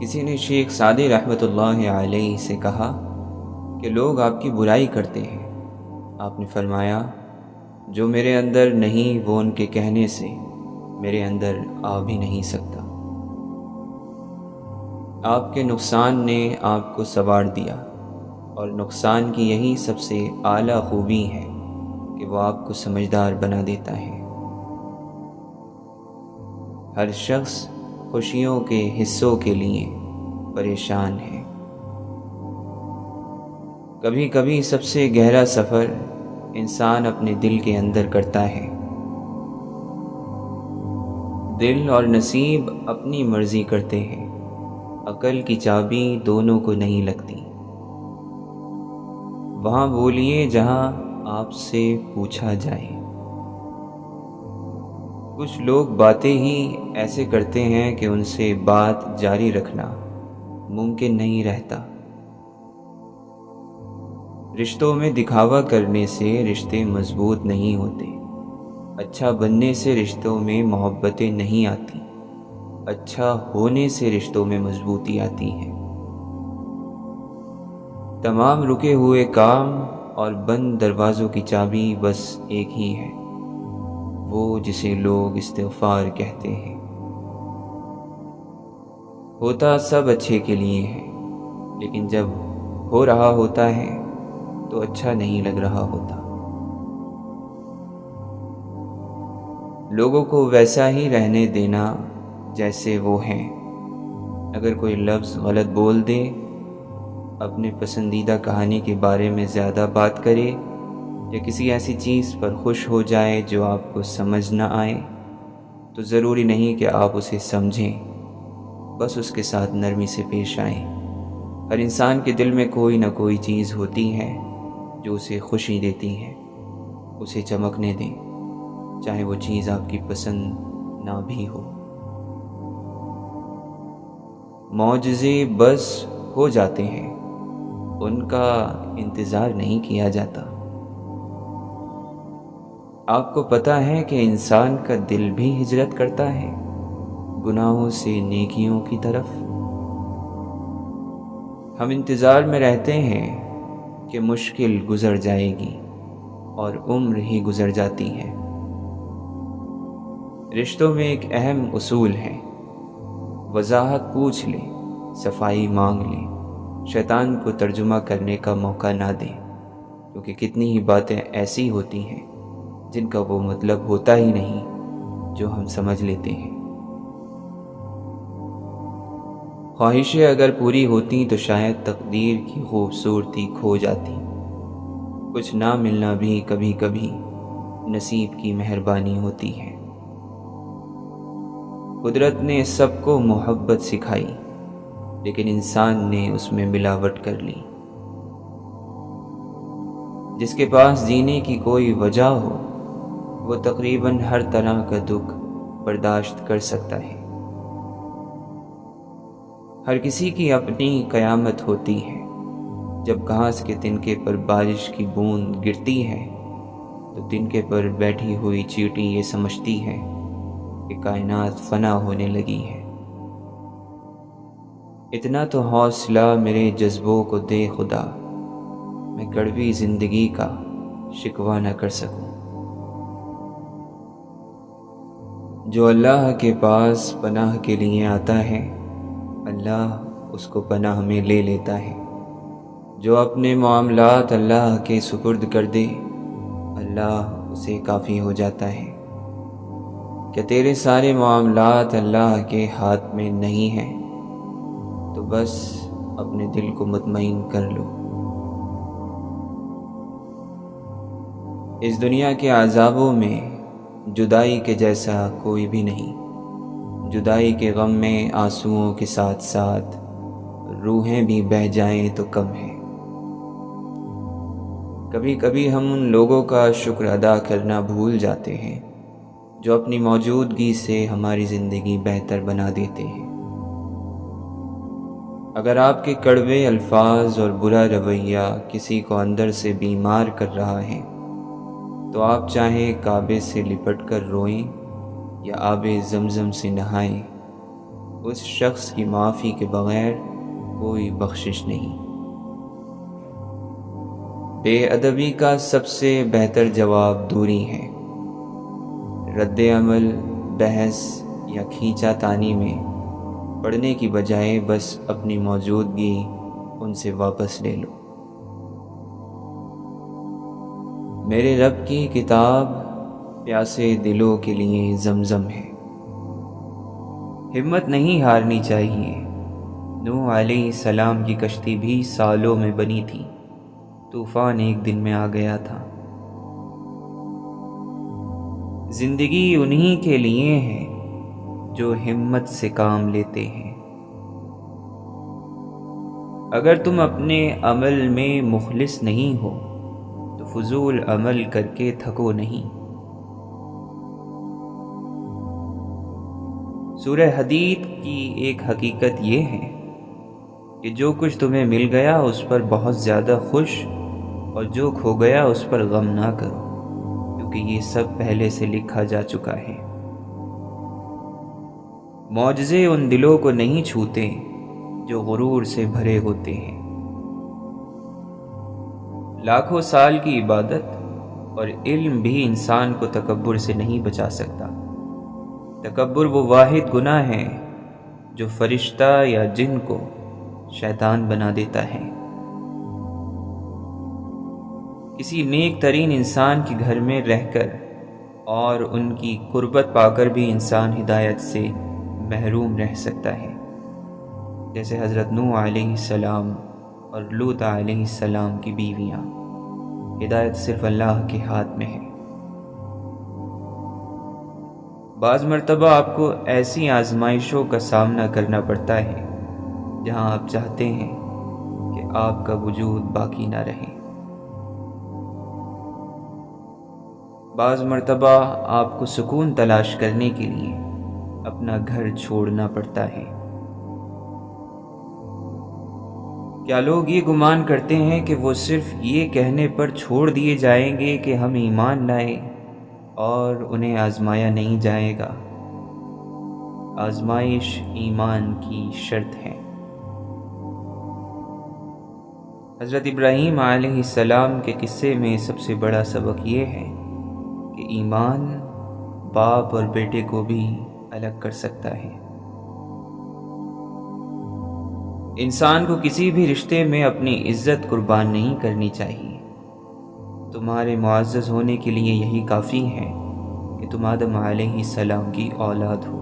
کسی نے شیخ سعدی رحمۃ اللہ علیہ سے کہا کہ لوگ آپ کی برائی کرتے ہیں۔ آپ نے فرمایا، جو میرے اندر نہیں وہ ان کے کہنے سے میرے اندر آ بھی نہیں سکتا۔ آپ کے نقصان نے آپ کو سنوار دیا، اور نقصان کی یہی سب سے اعلیٰ خوبی ہے کہ وہ آپ کو سمجھدار بنا دیتا ہے۔ ہر شخص خوشیوں کے حصوں کے لیے پریشان ہے۔ کبھی کبھی سب سے گہرا سفر انسان اپنے دل کے اندر کرتا ہے۔ دل اور نصیب اپنی مرضی کرتے ہیں، عقل کی چابی دونوں کو نہیں لگتی۔ وہاں بولیے جہاں آپ سے پوچھا جائے۔ کچھ لوگ باتیں ہی ایسے کرتے ہیں کہ ان سے بات جاری رکھنا ممکن نہیں رہتا۔ رشتوں میں دکھاوا کرنے سے رشتے مضبوط نہیں ہوتے۔ اچھا بننے سے رشتوں میں محبتیں نہیں آتی، اچھا ہونے سے رشتوں میں مضبوطی آتی ہے۔ تمام رکے ہوئے کام اور بند دروازوں کی چابی بس ایک ہی ہے، وہ جسے لوگ استغفار کہتے ہیں۔ ہوتا سب اچھے کے لیے ہے، لیکن جب ہو رہا ہوتا ہے تو اچھا نہیں لگ رہا ہوتا۔ لوگوں کو ویسا ہی رہنے دینا جیسے وہ ہیں۔ اگر کوئی لفظ غلط بول دے، اپنے پسندیدہ کہانی کے بارے میں زیادہ بات کرے، یا کسی ایسی چیز پر خوش ہو جائے جو آپ کو سمجھ نہ آئے، تو ضروری نہیں کہ آپ اسے سمجھیں، بس اس کے ساتھ نرمی سے پیش آئیں۔ ہر انسان کے دل میں کوئی نہ کوئی چیز ہوتی ہے جو اسے خوشی دیتی ہے، اسے چمکنے دیں، چاہے وہ چیز آپ کی پسند نہ بھی ہو۔ معجزے بس ہو جاتے ہیں، ان کا انتظار نہیں کیا جاتا۔ آپ کو پتہ ہے کہ انسان کا دل بھی ہجرت کرتا ہے گناہوں سے نیکیوں کی طرف۔ ہم انتظار میں رہتے ہیں کہ مشکل گزر جائے گی، اور عمر ہی گزر جاتی ہے۔ رشتوں میں ایک اہم اصول ہے، وضاحت پوچھ لیں، صفائی مانگ لیں، شیطان کو ترجمہ کرنے کا موقع نہ دیں، کیونکہ کتنی ہی باتیں ایسی ہوتی ہیں جن کا وہ مطلب ہوتا ہی نہیں جو ہم سمجھ لیتے ہیں۔ خواہشیں اگر پوری ہوتی تو شاید تقدیر کی خوبصورتی کھو جاتی۔ کچھ نہ ملنا بھی کبھی کبھی نصیب کی مہربانی ہوتی ہے۔ قدرت نے سب کو محبت سکھائی، لیکن انسان نے اس میں ملاوٹ کر لی۔ جس کے پاس جینے کی کوئی وجہ ہو، وہ تقریباً ہر طرح کا دکھ برداشت کر سکتا ہے۔ ہر کسی کی اپنی قیامت ہوتی ہے۔ جب گھاس کے تنکے پر بارش کی بوند گرتی ہے تو تنکے پر بیٹھی ہوئی چیونٹی یہ سمجھتی ہے کہ کائنات فنا ہونے لگی ہے۔ اتنا تو حوصلہ میرے جذبوں کو دے خدا، میں کڑوی زندگی کا شکوہ نہ کر سکوں۔ جو اللہ کے پاس پناہ کے لیے آتا ہے، اللہ اس کو پناہ میں لے لیتا ہے۔ جو اپنے معاملات اللہ کے سپرد کر دے، اللہ اسے کافی ہو جاتا ہے۔ کیا تیرے سارے معاملات اللہ کے ہاتھ میں نہیں ہیں؟ تو بس اپنے دل کو مطمئن کر لو۔ اس دنیا کے عذابوں میں جدائی کے جیسا کوئی بھی نہیں۔ جدائی کے غم میں آنسوؤں کے ساتھ ساتھ روحیں بھی بہہ جائیں تو کم ہے۔ کبھی کبھی ہم ان لوگوں کا شکر ادا کرنا بھول جاتے ہیں جو اپنی موجودگی سے ہماری زندگی بہتر بنا دیتے ہیں۔ اگر آپ کے کڑوے الفاظ اور برا رویہ کسی کو اندر سے بیمار کر رہا ہے، تو آپ چاہے کعبے سے لپٹ کر روئیں یا آب زمزم سے نہائیں، اس شخص کی معافی کے بغیر کوئی بخشش نہیں۔ بے ادبی کا سب سے بہتر جواب دوری ہے۔ رد عمل، بحث یا کھینچا تانی میں پڑھنے کی بجائے بس اپنی موجودگی ان سے واپس لے لو۔ میرے رب کی کتاب پیاسے دلوں کے لیے زمزم ہے۔ ہمت نہیں ہارنی چاہیے۔ نوح علیہ السلام کی کشتی بھی سالوں میں بنی تھی، طوفان ایک دن میں آ گیا تھا۔ زندگی انہی کے لیے ہے جو ہمت سے کام لیتے ہیں۔ اگر تم اپنے عمل میں مخلص نہیں ہو تو فضول عمل کر کے تھکو نہیں۔ سورہ حدید کی ایک حقیقت یہ ہے کہ جو کچھ تمہیں مل گیا اس پر بہت زیادہ خوش، اور جو کھو گیا اس پر غم نہ کرو، کیونکہ یہ سب پہلے سے لکھا جا چکا ہے۔ معجزے ان دلوں کو نہیں چھوتے جو غرور سے بھرے ہوتے ہیں۔ لاکھوں سال کی عبادت اور علم بھی انسان کو تکبر سے نہیں بچا سکتا۔ تکبر وہ واحد گناہ ہے جو فرشتہ یا جن کو شیطان بنا دیتا ہے۔ کسی نیک ترین انسان کے گھر میں رہ کر اور ان کی قربت پا کر بھی انسان ہدایت سے محروم رہ سکتا ہے، جیسے حضرت نوح علیہ السلام اور لوط علیہ السلام کی بیویاں۔ ہدایت صرف اللہ کے ہاتھ میں ہے۔ بعض مرتبہ آپ کو ایسی آزمائشوں کا سامنا کرنا پڑتا ہے جہاں آپ چاہتے ہیں کہ آپ کا وجود باقی نہ رہے۔ بعض مرتبہ آپ کو سکون تلاش کرنے کے لیے اپنا گھر چھوڑنا پڑتا ہے۔ کیا لوگ یہ گمان کرتے ہیں کہ وہ صرف یہ کہنے پر چھوڑ دیے جائیں گے کہ ہم ایمان لائے اور انہیں آزمایا نہیں جائے گا؟ آزمائش ایمان کی شرط ہے۔ حضرت ابراہیم علیہ السلام کے قصے میں سب سے بڑا سبق یہ ہے کہ ایمان باپ اور بیٹے کو بھی الگ کر سکتا ہے۔ انسان کو کسی بھی رشتے میں اپنی عزت قربان نہیں کرنی چاہیے۔ تمہارے معزز ہونے کے لیے یہی کافی ہے کہ تم آدم علیہ السلام کی اولاد ہو۔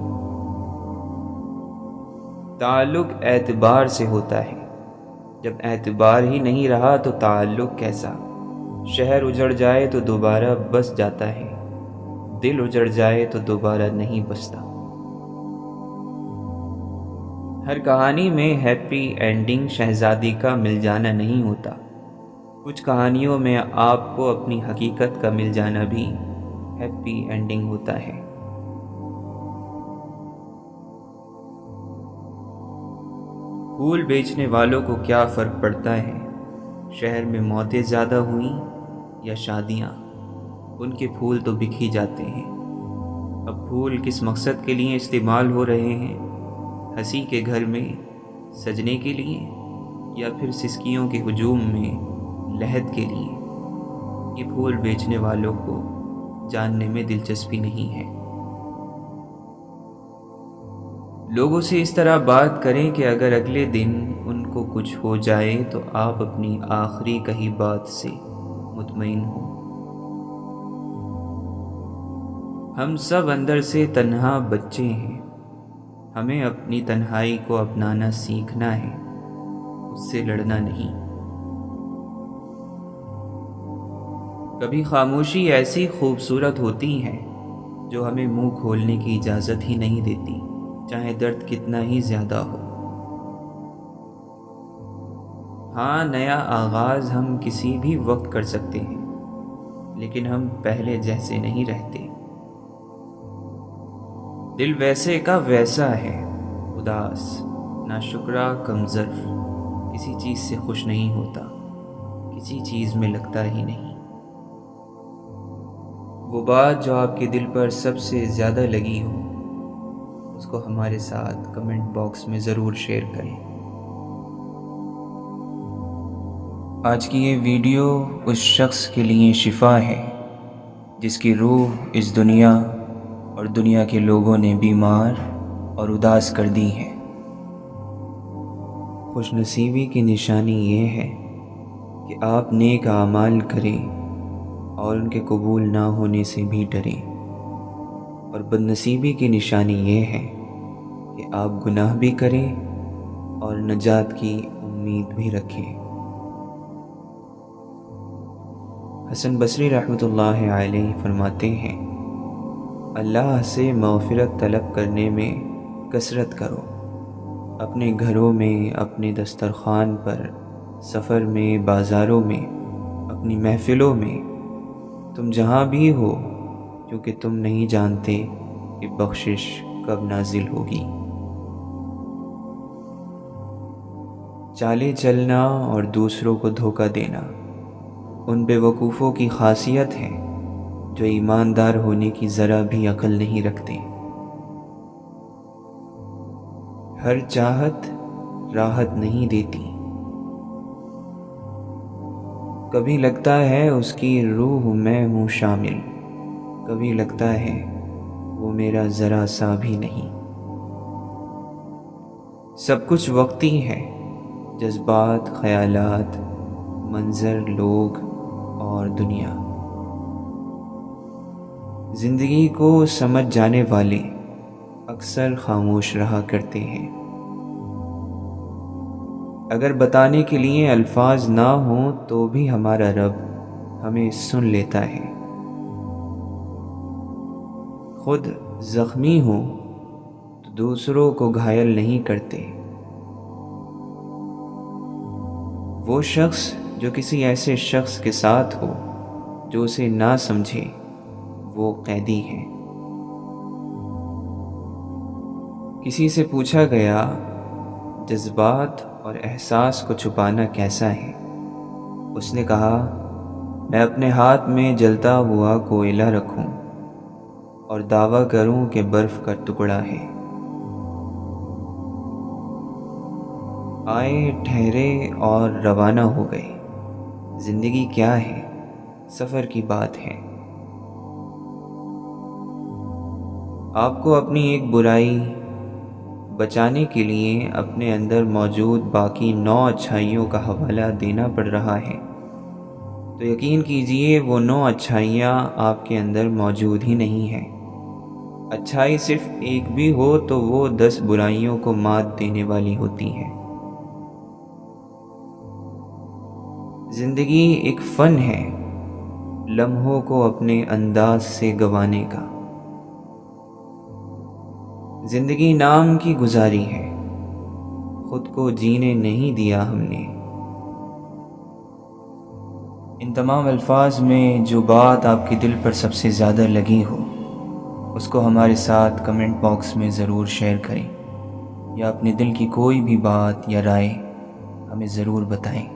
تعلق اعتبار سے ہوتا ہے، جب اعتبار ہی نہیں رہا تو تعلق کیسا؟ شہر اجڑ جائے تو دوبارہ بس جاتا ہے، دل اجڑ جائے تو دوبارہ نہیں بستا۔ ہر کہانی میں ہیپی اینڈنگ شہزادی کا مل جانا نہیں ہوتا۔ کچھ کہانیوں میں آپ کو اپنی حقیقت کا مل جانا بھی ہیپی اینڈنگ ہوتا ہے۔ پھول بیچنے والوں کو کیا فرق پڑتا ہے شہر میں موتیں زیادہ ہوئیں یا شادیاں؟ ان کے پھول تو بک ہی جاتے ہیں۔ اب پھول کس مقصد کے لیے استعمال ہو رہے ہیں؟ ہنسی کے گھر میں سجنے کے لیے، یا پھر سسکیوں کے ہجوم میں لہد کے لیے؟ یہ پھول بیچنے والوں کو جاننے میں دلچسپی نہیں ہے۔ لوگوں سے اس طرح بات کریں کہ اگر اگلے دن ان کو کچھ ہو جائے تو آپ اپنی آخری کہی بات سے مطمئن ہوں۔ ہم سب اندر سے تنہا بچے ہیں، ہمیں اپنی تنہائی کو اپنانا سیکھنا ہے، اس سے لڑنا نہیں۔ کبھی خاموشی ایسی خوبصورت ہوتی ہے جو ہمیں منہ کھولنے کی اجازت ہی نہیں دیتی، چاہے درد کتنا ہی زیادہ ہو۔ ہاں، نیا آغاز ہم کسی بھی وقت کر سکتے ہیں، لیکن ہم پہلے جیسے نہیں رہتے۔ دل ویسے کا ویسا ہے، اداس، ناشکرا، کمظرف، کسی چیز سے خوش نہیں ہوتا، کسی چیز میں لگتا ہی نہیں۔ وہ بات جو آپ کے دل پر سب سے زیادہ لگی ہو، اس کو ہمارے ساتھ کمنٹ باکس میں ضرور شیئر کریں۔ آج کی یہ ویڈیو اس شخص کے لیے شفا ہے جس کی روح اس دنیا اور دنیا کے لوگوں نے بیمار اور اداس کر دی ہے۔ خوش نصیبی کی نشانی یہ ہے کہ آپ نیک اعمال کریں اور ان کے قبول نہ ہونے سے بھی ڈریں، اور بد نصیبی کی نشانی یہ ہے کہ آپ گناہ بھی کریں اور نجات کی امید بھی رکھیں۔ حسن بصری رحمۃ اللہ علیہ فرماتے ہیں، اللہ سے مغفرت طلب کرنے میں کثرت کرو، اپنے گھروں میں، اپنے دسترخوان پر، سفر میں، بازاروں میں، اپنی محفلوں میں، تم جہاں بھی ہو، کیونکہ تم نہیں جانتے کہ بخشش کب نازل ہوگی۔ چالیں چلنا اور دوسروں کو دھوکہ دینا ان بے وقوفوں کی خاصیت ہے جو ایماندار ہونے کی ذرا بھی عقل نہیں رکھتے۔ ہر چاہت راحت نہیں دیتی، کبھی لگتا ہے اس کی روح میں ہوں شامل، کبھی لگتا ہے وہ میرا ذرا سا بھی نہیں۔ سب کچھ وقتی ہے، جذبات، خیالات، منظر، لوگ اور دنیا۔ زندگی کو سمجھ جانے والے اکثر خاموش رہا کرتے ہیں۔ اگر بتانے کے لیے الفاظ نہ ہوں تو بھی ہمارا رب ہمیں سن لیتا ہے۔ خود زخمی ہوں تو دوسروں کو گھائل نہیں کرتے۔ وہ شخص جو کسی ایسے شخص کے ساتھ ہو جو اسے نہ سمجھے، وہ قیدی ہے۔ کسی سے پوچھا گیا، جذبات اور احساس کو چھپانا کیسا ہے؟ اس نے کہا، میں اپنے ہاتھ میں جلتا ہوا کوئلہ رکھوں اور دعویٰ کروں کہ برف کا ٹکڑا ہے۔ آئے، ٹھہرے اور روانہ ہو گئے۔ زندگی کیا ہے؟ سفر کی بات ہے۔ آپ کو اپنی ایک برائی بچانے کے لیے اپنے اندر موجود باقی 9 اچھائیوں کا حوالہ دینا پڑ رہا ہے، تو یقین کیجئے وہ 9 اچھائیاں آپ کے اندر موجود ہی نہیں ہیں۔ اچھائی صرف ایک بھی ہو تو وہ 10 برائیوں کو مات دینے والی ہوتی ہے۔ زندگی ایک فن ہے، لمحوں کو اپنے انداز سے گنوانے کا۔ زندگی نام کی گزاری ہے، خود کو جینے نہیں دیا ہم نے۔ ان تمام الفاظ میں جو بات آپ کے دل پر سب سے زیادہ لگی ہو، اس کو ہمارے ساتھ کمنٹ باکس میں ضرور شیئر کریں، یا اپنے دل کی کوئی بھی بات یا رائے ہمیں ضرور بتائیں۔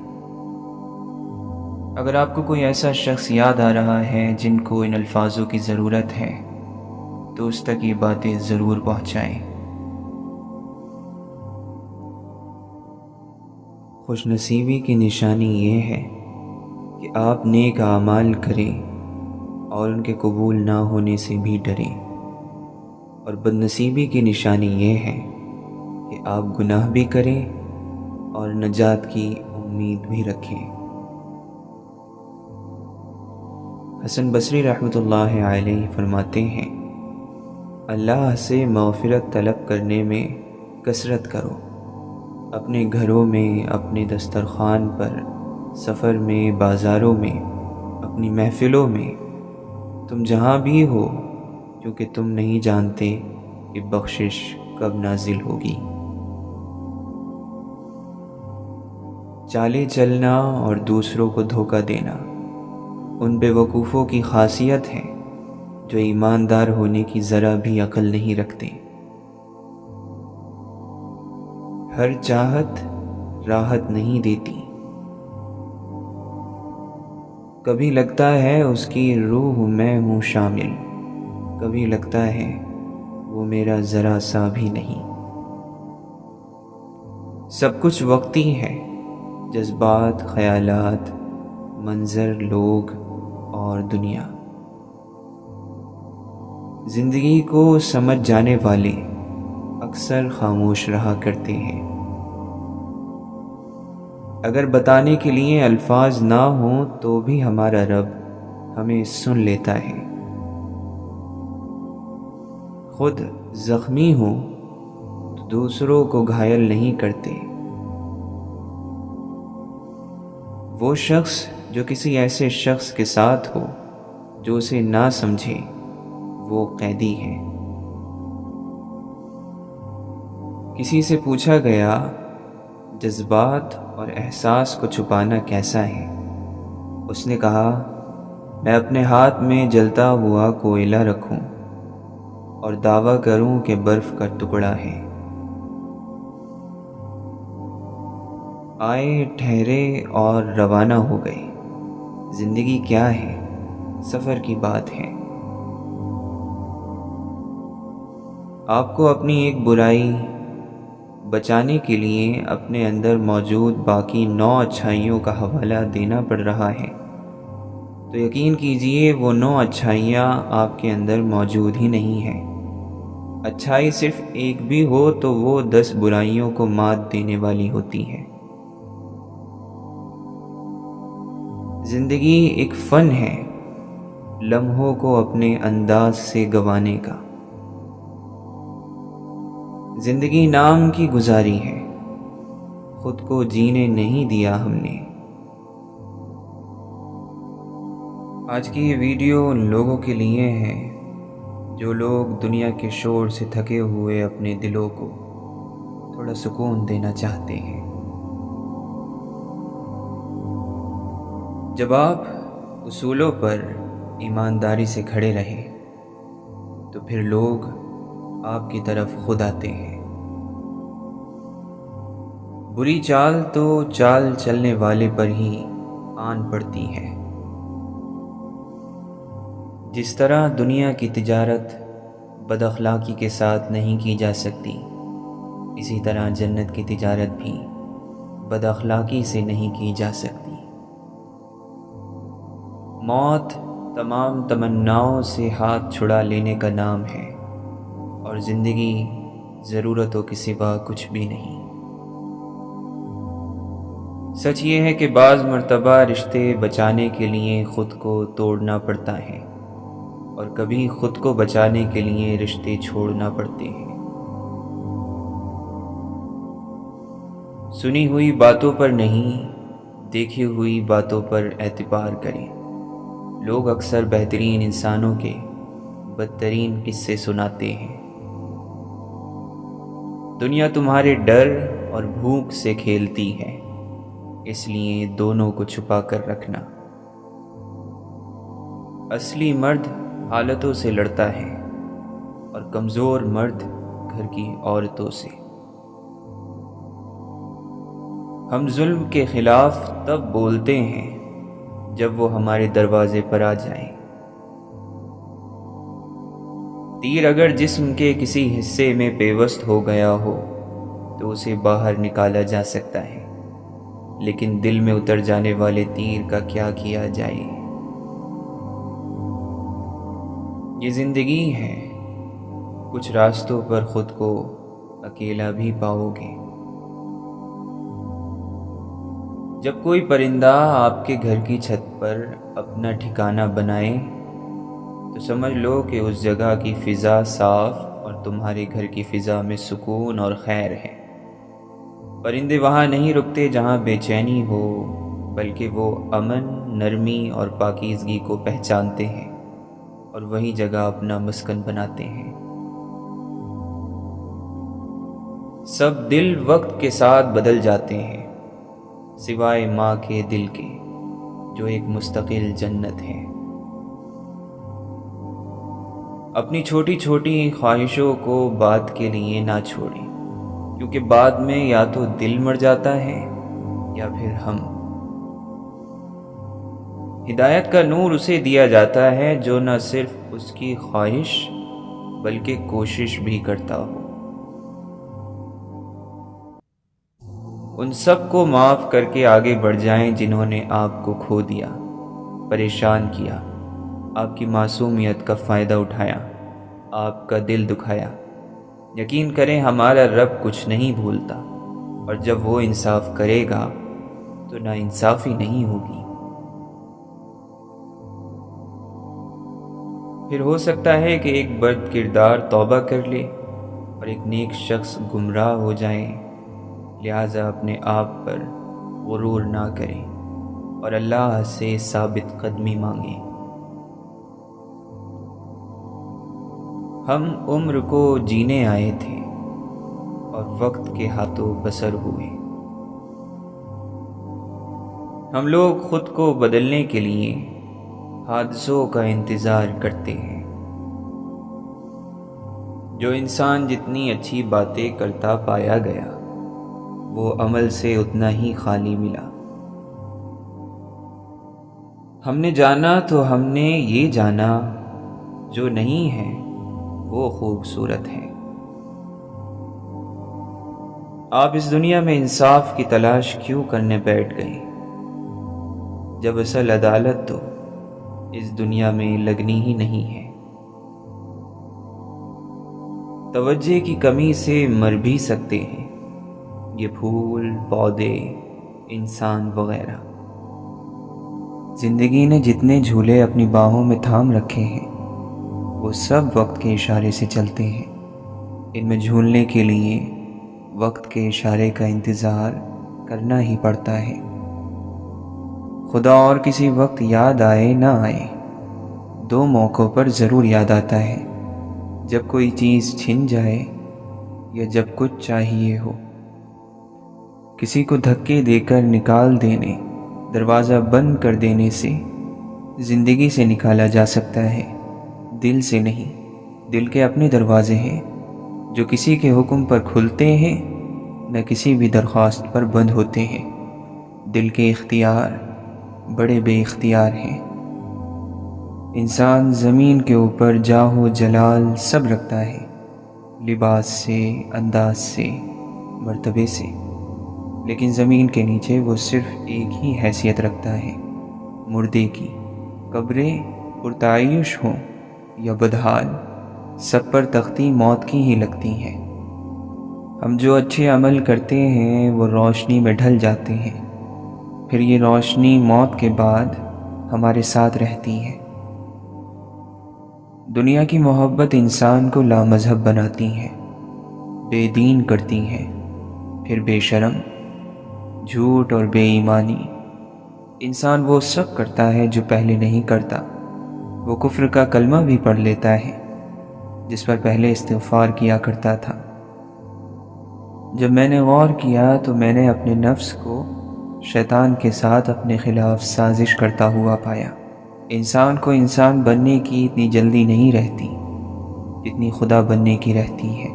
اگر آپ کو کوئی ایسا شخص یاد آ رہا ہے جن کو ان الفاظوں کی ضرورت ہے، تو اس تک یہ باتیں ضرور پہنچائیں۔ خوش نصیبی کی نشانی یہ ہے کہ آپ نیک اعمال کریں اور ان کے قبول نہ ہونے سے بھی ڈریں، اور بد نصیبی کی نشانی یہ ہے کہ آپ گناہ بھی کریں اور نجات کی امید بھی رکھیں۔ حسن بصری رحمۃ اللہ علیہ فرماتے ہیں، اللہ سے مغفرت طلب کرنے میں کثرت کرو، اپنے گھروں میں، اپنے دسترخوان پر، سفر میں، بازاروں میں، اپنی محفلوں میں، تم جہاں بھی ہو، کیونکہ تم نہیں جانتے کہ بخشش کب نازل ہوگی۔ چالیں چلنا اور دوسروں کو دھوکہ دینا ان بے وقوفوں کی خاصیت ہے جو ایماندار ہونے کی ذرا بھی عقل نہیں رکھتے۔ ہر چاہت راحت نہیں دیتی، کبھی لگتا ہے اس کی روح میں ہوں شامل، کبھی لگتا ہے وہ وہ میرا ذرا سا بھی نہیں۔ سب کچھ وقتی ہے، جذبات، خیالات، منظر، لوگ اور دنیا۔ زندگی کو سمجھ جانے والے اکثر خاموش رہا کرتے ہیں۔ اگر بتانے کے لیے الفاظ نہ ہوں تو بھی ہمارا رب ہمیں سن لیتا ہے۔ خود زخمی ہوں تو دوسروں کو گھائل نہیں کرتے۔ وہ شخص جو کسی ایسے شخص کے ساتھ ہو جو اسے نہ سمجھے، وہ قیدی ہے۔ کسی سے پوچھا گیا جذبات اور احساس کو چھپانا کیسا ہے؟ اس نے کہا، میں اپنے ہاتھ میں جلتا ہوا کوئلہ رکھوں اور دعویٰ کروں کہ برف کا ٹکڑا ہے۔ آئے، ٹھہرے اور روانہ ہو گئے۔ زندگی کیا ہے؟ سفر کی بات ہے۔ آپ کو اپنی ایک برائی بچانے کے لیے اپنے اندر موجود باقی 9 اچھائیوں کا حوالہ دینا پڑ رہا ہے، تو یقین کیجئے وہ 9 اچھائیاں آپ کے اندر موجود ہی نہیں ہیں۔ اچھائی صرف ایک بھی ہو تو وہ 10 برائیوں کو مات دینے والی ہوتی ہے۔ زندگی ایک فن ہے، لمحوں کو اپنے انداز سے گنوانے کا۔ زندگی نام کی گزاری ہے، خود کو جینے نہیں دیا ہم نے۔ آج کی یہ ویڈیو ان لوگوں کے لیے ہے جو لوگ دنیا کے شور سے تھکے ہوئے اپنے دلوں کو تھوڑا سکون دینا چاہتے ہیں۔ جب آپ اصولوں پر ایمانداری سے کھڑے رہیں تو پھر لوگ آپ کی طرف خود آتے ہیں۔ بری چال تو چال چلنے والے پر ہی آن پڑتی ہے۔ جس طرح دنیا کی تجارت بد اخلاقی کے ساتھ نہیں کی جا سکتی، اسی طرح جنت کی تجارت بھی بد اخلاقی سے نہیں کی جا سکتی۔ موت تمام تمناؤں سے ہاتھ چھڑا لینے کا نام ہے، اور زندگی ضرورتوں کے سوا کچھ بھی نہیں۔ سچ یہ ہے کہ بعض مرتبہ رشتے بچانے کے لیے خود کو توڑنا پڑتا ہے، اور کبھی خود کو بچانے کے لیے رشتے چھوڑنا پڑتے ہیں۔ سنی ہوئی باتوں پر نہیں، دیکھی ہوئی باتوں پر اعتبار کریں۔ لوگ اکثر بہترین انسانوں کے بدترین قصے سناتے ہیں۔ دنیا تمہارے ڈر اور بھوک سے کھیلتی ہے، اس لیے دونوں کو چھپا کر رکھنا۔ اصلی مرد حالتوں سے لڑتا ہے، اور کمزور مرد گھر کی عورتوں سے۔ ہم ظلم کے خلاف تب بولتے ہیں جب وہ ہمارے دروازے پر آ جائیں۔ تیر اگر جسم کے کسی حصے میں پیوست ہو گیا ہو تو اسے باہر نکالا جا سکتا ہے، لیکن دل میں اتر جانے والے تیر کا کیا کیا جائے؟ یہ زندگی ہے، کچھ راستوں پر خود کو اکیلا بھی پاؤ گے۔ جب کوئی پرندہ آپ کے گھر کی چھت پر اپنا ٹھکانہ بنائے تو سمجھ لو کہ اس جگہ کی فضا صاف اور تمہارے گھر کی فضا میں سکون اور خیر ہے۔ پرندے وہاں نہیں رکتے جہاں بے چینی ہو، بلکہ وہ امن، نرمی اور پاکیزگی کو پہچانتے ہیں اور وہی جگہ اپنا مسکن بناتے ہیں۔ سب دل وقت کے ساتھ بدل جاتے ہیں، سوائے ماں کے دل کے جو ایک مستقل جنت ہے۔ اپنی چھوٹی چھوٹی خواہشوں کو بعد کے لیے نہ چھوڑیں، کیونکہ بعد میں یا تو دل مر جاتا ہے یا پھر ہم۔ ہدایت کا نور اسے دیا جاتا ہے جو نہ صرف اس کی خواہش بلکہ کوشش بھی کرتا ہو۔ ان سب کو معاف کر کے آگے بڑھ جائیں جنہوں نے آپ کو کھو دیا، پریشان کیا، آپ کی معصومیت کا فائدہ اٹھایا، آپ کا دل دکھایا۔ یقین کریں ہمارا رب کچھ نہیں بھولتا، اور جب وہ انصاف کرے گا تو ناانصافی نہیں ہوگی۔ پھر ہو سکتا ہے کہ ایک بد کردار توبہ کر لے اور ایک نیک شخص گمراہ ہو جائے، لہٰذا اپنے آپ پر غرور نہ کریں اور اللہ سے ثابت قدمی مانگیں۔ ہم عمر کو جینے آئے تھے اور وقت کے ہاتھوں بسر ہوئے۔ ہم لوگ خود کو بدلنے کے لیے حادثوں کا انتظار کرتے ہیں۔ جو انسان جتنی اچھی باتیں کرتا پایا گیا، وہ عمل سے اتنا ہی خالی ملا۔ ہم نے جانا تو ہم نے یہ جانا، جو نہیں ہے وہ خوبصورت ہے۔ آپ اس دنیا میں انصاف کی تلاش کیوں کرنے بیٹھ گئے، جب اصل عدالت تو اس دنیا میں لگنی ہی نہیں ہے۔ توجہ کی کمی سے مر بھی سکتے ہیں یہ پھول، پودے، انسان وغیرہ۔ زندگی نے جتنے جھولے اپنی باہوں میں تھام رکھے ہیں، وہ سب وقت کے اشارے سے چلتے ہیں۔ ان میں جھولنے کے لیے وقت کے اشارے کا انتظار کرنا ہی پڑتا ہے۔ خدا اور کسی وقت یاد آئے نہ آئے، دو موقعوں پر ضرور یاد آتا ہے، جب کوئی چیز چھن جائے یا جب کچھ چاہیے ہو۔ کسی کو دھکے دے کر نکال دینے، دروازہ بند کر دینے سے زندگی سے نکالا جا سکتا ہے، دل سے نہیں۔ دل کے اپنے دروازے ہیں جو کسی کے حکم پر کھلتے ہیں، نہ کسی بھی درخواست پر بند ہوتے ہیں۔ دل کے اختیار بڑے بے اختیار ہیں۔ انسان زمین کے اوپر جاہ و جلال سب رکھتا ہے، لباس سے، انداز سے، مرتبے سے، لیکن زمین کے نیچے وہ صرف ایک ہی حیثیت رکھتا ہے، مردے کی۔ قبریں پرتعیش ہوں یا بدحال، سب پر تختی موت کی ہی لگتی ہیں۔ ہم جو اچھے عمل کرتے ہیں وہ روشنی میں ڈھل جاتے ہیں، پھر یہ روشنی موت کے بعد ہمارے ساتھ رہتی ہے۔ دنیا کی محبت انسان کو لامذہب بناتی ہے، بے دین کرتی ہے، پھر بے شرم، جھوٹ اور بے ایمانی۔ انسان وہ سب کرتا ہے جو پہلے نہیں کرتا، وہ کفر کا کلمہ بھی پڑھ لیتا ہے جس پر پہلے استغفار کیا کرتا تھا۔ جب میں نے غور کیا تو میں نے اپنے نفس کو شیطان کے ساتھ اپنے خلاف سازش کرتا ہوا پایا۔ انسان کو انسان بننے کی اتنی جلدی نہیں رہتی جتنی خدا بننے کی رہتی ہے۔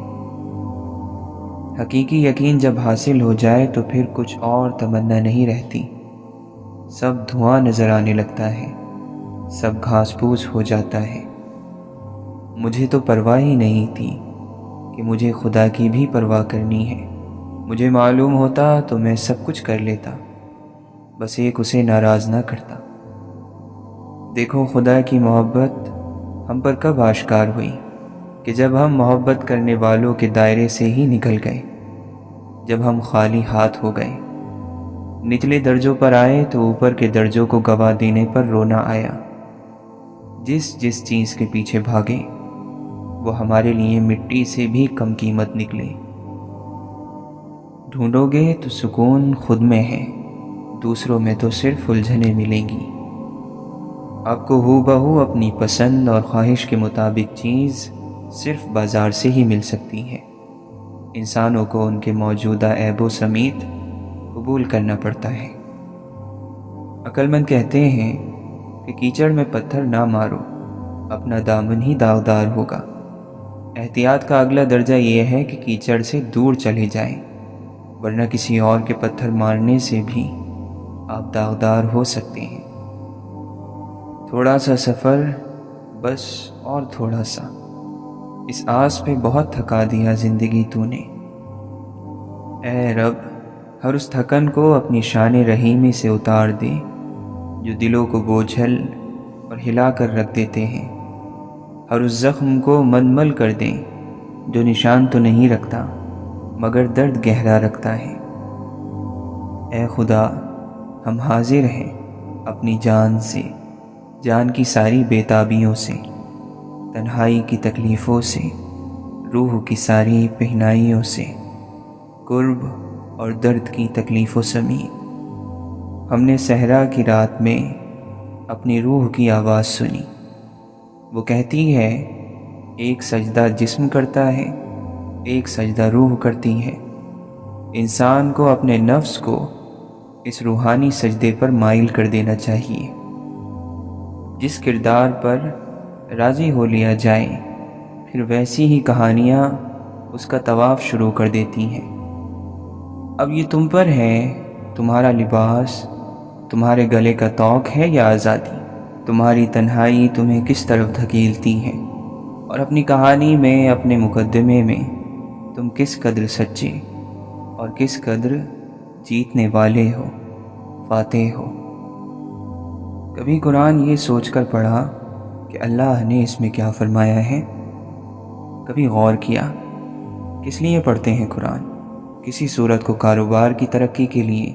حقیقی یقین جب حاصل ہو جائے تو پھر کچھ اور تمنا نہیں رہتی، سب دھواں نظر آنے لگتا ہے، سب گھاس پھوس ہو جاتا ہے۔ مجھے تو پرواہ ہی نہیں تھی کہ مجھے خدا کی بھی پرواہ کرنی ہے۔ مجھے معلوم ہوتا تو میں سب کچھ کر لیتا، بس ایک اسے ناراض نہ کرتا۔ دیکھو خدا کی محبت ہم پر کب آشکار ہوئی کہ جب ہم محبت کرنے والوں کے دائرے سے ہی نکل گئے، جب ہم خالی ہاتھ ہو گئے، نچلے درجوں پر آئے تو اوپر کے درجوں کو گوا دینے پر رونا آیا۔ جس چیز کے پیچھے بھاگے وہ ہمارے لیے مٹی سے بھی کم قیمت نکلے۔ ڈھونڈو گے تو سکون خود میں ہے، دوسروں میں تو صرف الجھنیں ملیں گی۔ آپ کو ہو بہو اپنی پسند اور خواہش کے مطابق چیز صرف بازار سے ہی مل سکتی ہے۔ انسانوں کو ان کے موجودہ عیبوں سمیت قبول کرنا پڑتا ہے۔ عقل مند کہتے ہیں کہ کیچڑ میں پتھر نہ مارو، اپنا دامن ہی داغدار ہوگا۔ احتیاط کا اگلا درجہ یہ ہے کہ کیچڑ سے دور چلے جائیں، ورنہ کسی اور کے پتھر مارنے سے بھی آپ داغدار ہو سکتے ہیں۔ تھوڑا سا سفر، بس اور تھوڑا سا، اس آس پہ بہت تھکا دیا زندگی تو نے۔ اے رب، ہر اس تھکن کو اپنی شان رحیمی سے اتار دے جو دلوں کو بوجھل اور ہلا کر رکھ دیتے ہیں۔ ہر اس زخم کو ململ کر دیں جو نشان تو نہیں رکھتا مگر درد گہرا رکھتا ہے۔ اے خدا، ہم حاضر ہیں اپنی جان سے، جان کی ساری بےتابیوں سے، تنہائی کی تکلیفوں سے، روح کی ساری پہنائیوں سے، قرب اور درد کی تکلیفوں سمیت۔ ہم نے صحرا کی رات میں اپنی روح کی آواز سنی، وہ کہتی ہے ایک سجدہ جسم کرتا ہے، ایک سجدہ روح کرتی ہے۔ انسان کو اپنے نفس کو اس روحانی سجدے پر مائل کر دینا چاہیے۔ جس کردار پر راضی ہو لیا جائے پھر ویسی ہی کہانیاں اس کا طواف شروع کر دیتی ہیں۔ اب یہ تم پر ہے، تمہارا لباس تمہارے گلے کا طوق ہے یا آزادی؟ تمہاری تنہائی تمہیں کس طرف دھکیلتی ہے، اور اپنی کہانی میں، اپنے مقدمے میں تم کس قدر سچے اور کس قدر جیتنے والے ہو، فاتح ہو۔ کبھی قرآن یہ سوچ کر پڑھا کہ اللہ نے اس میں کیا فرمایا ہے؟ کبھی غور کیا کس لیے پڑھتے ہیں قرآن؟ کسی صورت کو کاروبار کی ترقی کے لیے،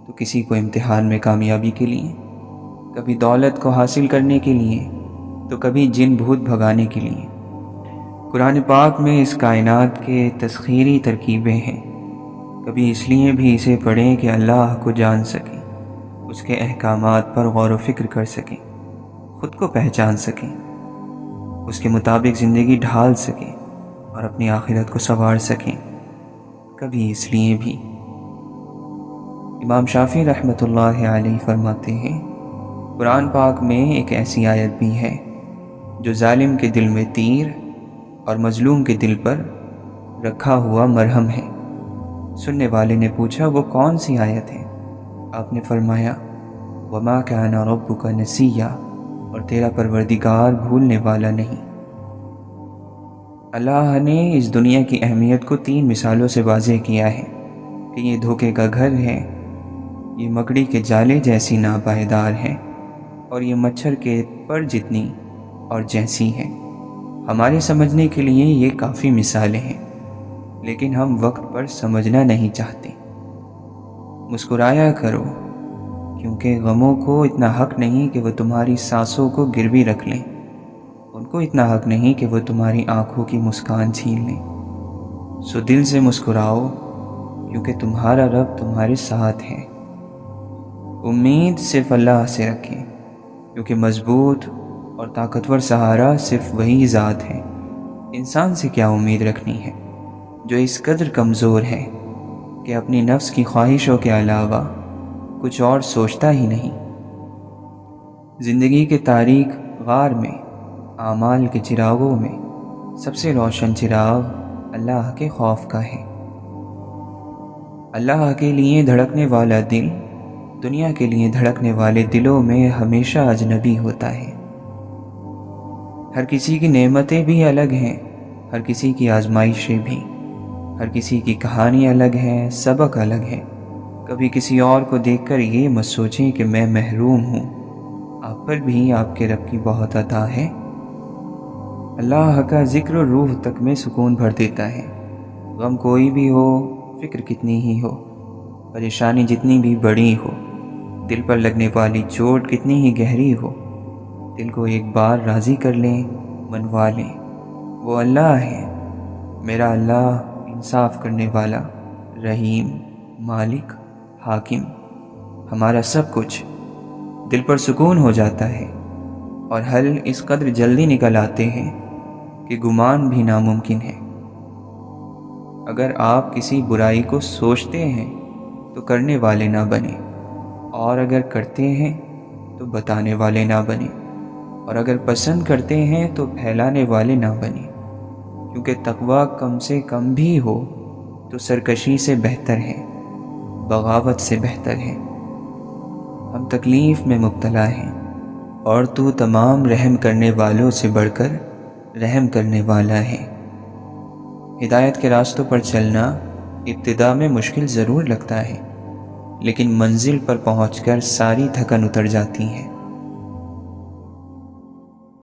تو کسی کو امتحان میں کامیابی کے لیے، کبھی دولت کو حاصل کرنے کے لیے، تو کبھی جن بھوت بھگانے کے لیے۔ قرآن پاک میں اس کائنات کے تسخیری ترکیبیں ہیں۔ کبھی اس لیے بھی اسے پڑھیں کہ اللہ کو جان سکیں، اس کے احکامات پر غور و فکر کر سکیں، خود کو پہچان سکیں، اس کے مطابق زندگی ڈھال سکیں اور اپنی آخرت کو سنوار سکیں۔ کبھی اس لیے بھی۔ امام شافعی رحمۃ اللہ علیہ فرماتے ہیں قرآن پاک میں ایک ایسی آیت بھی ہے جو ظالم کے دل میں تیر اور مظلوم کے دل پر رکھا ہوا مرہم ہے۔ سننے والے نے پوچھا وہ کون سی آیت ہے؟ آپ نے فرمایا وَمَا كَانَ رَبُّكَ نَسِيًّا، اور تیرا پروردگار بھولنے والا نہیں۔ اللہ نے اس دنیا کی اہمیت کو 3 مثالوں سے واضح کیا ہے کہ یہ دھوکے کا گھر ہے، یہ مکڑی کے جالے جیسی ناپائیدار ہے، اور یہ مچھر کے پر جتنی اور جیسی ہے۔ ہمارے سمجھنے کے لیے یہ کافی مثالیں ہیں، لیکن ہم وقت پر سمجھنا نہیں چاہتے۔ مسکرایا کرو، کیونکہ غموں کو اتنا حق نہیں کہ وہ تمہاری سانسوں کو گروی رکھ لیں، ان کو اتنا حق نہیں کہ وہ تمہاری آنکھوں کی مسکان چھین لیں۔ سو دل سے مسکراؤ، کیونکہ تمہارا رب تمہارے ساتھ ہے۔ امید صرف اللہ سے رکھیں، کیونکہ مضبوط اور طاقتور سہارا صرف وہی ذات ہے۔ انسان سے کیا امید رکھنی ہے جو اس قدر کمزور ہے کہ اپنی نفس کی خواہشوں کے علاوہ کچھ اور سوچتا ہی نہیں۔ زندگی کے تاریک غار میں، اعمال کے چراغوں میں سب سے روشن چراغ اللہ کے خوف کا ہے۔ اللہ کے لیے دھڑکنے والا دل دنیا کے لیے دھڑکنے والے دلوں میں ہمیشہ اجنبی ہوتا ہے۔ ہر کسی کی نعمتیں بھی الگ ہیں، ہر کسی کی آزمائشیں بھی، ہر کسی کی کہانی الگ ہے، سبق الگ ہے۔ کبھی کسی اور کو دیکھ کر یہ مت سوچیں کہ میں محروم ہوں، آپ پر بھی آپ کے رب کی بہت عطا ہے۔ اللہ کا ذکر روح تک میں سکون بھر دیتا ہے۔ غم کوئی بھی ہو، فکر کتنی ہی ہو، پریشانی جتنی بھی بڑی ہو، دل پر لگنے والی چوٹ کتنی ہی گہری ہو، دل کو ایک بار راضی کر لیں، منوا لیں۔ وہ اللہ ہے، میرا اللہ، انصاف کرنے والا، رحیم، مالک، حاکم، ہمارا سب کچھ۔ دل پر سکون ہو جاتا ہے، اور حل اس قدر جلدی نکل آتے ہیں کہ گمان بھی ناممکن ہے۔ اگر آپ کسی برائی کو سوچتے ہیں تو کرنے والے نہ بنیں، اور اگر کرتے ہیں تو بتانے والے نہ بنیں، اور اگر پسند کرتے ہیں تو پھیلانے والے نہ بنیں، کیونکہ تقویٰ کم سے کم بھی ہو تو سرکشی سے بہتر ہے، بغاوت سے بہتر ہے۔ ہم تکلیف میں مبتلا ہیں، اور تو تمام رحم کرنے والوں سے بڑھ کر رحم کرنے والا ہے۔ ہدایت کے راستوں پر چلنا ابتدا میں مشکل ضرور لگتا ہے، لیکن منزل پر پہنچ کر ساری تھکن اتر جاتی ہے۔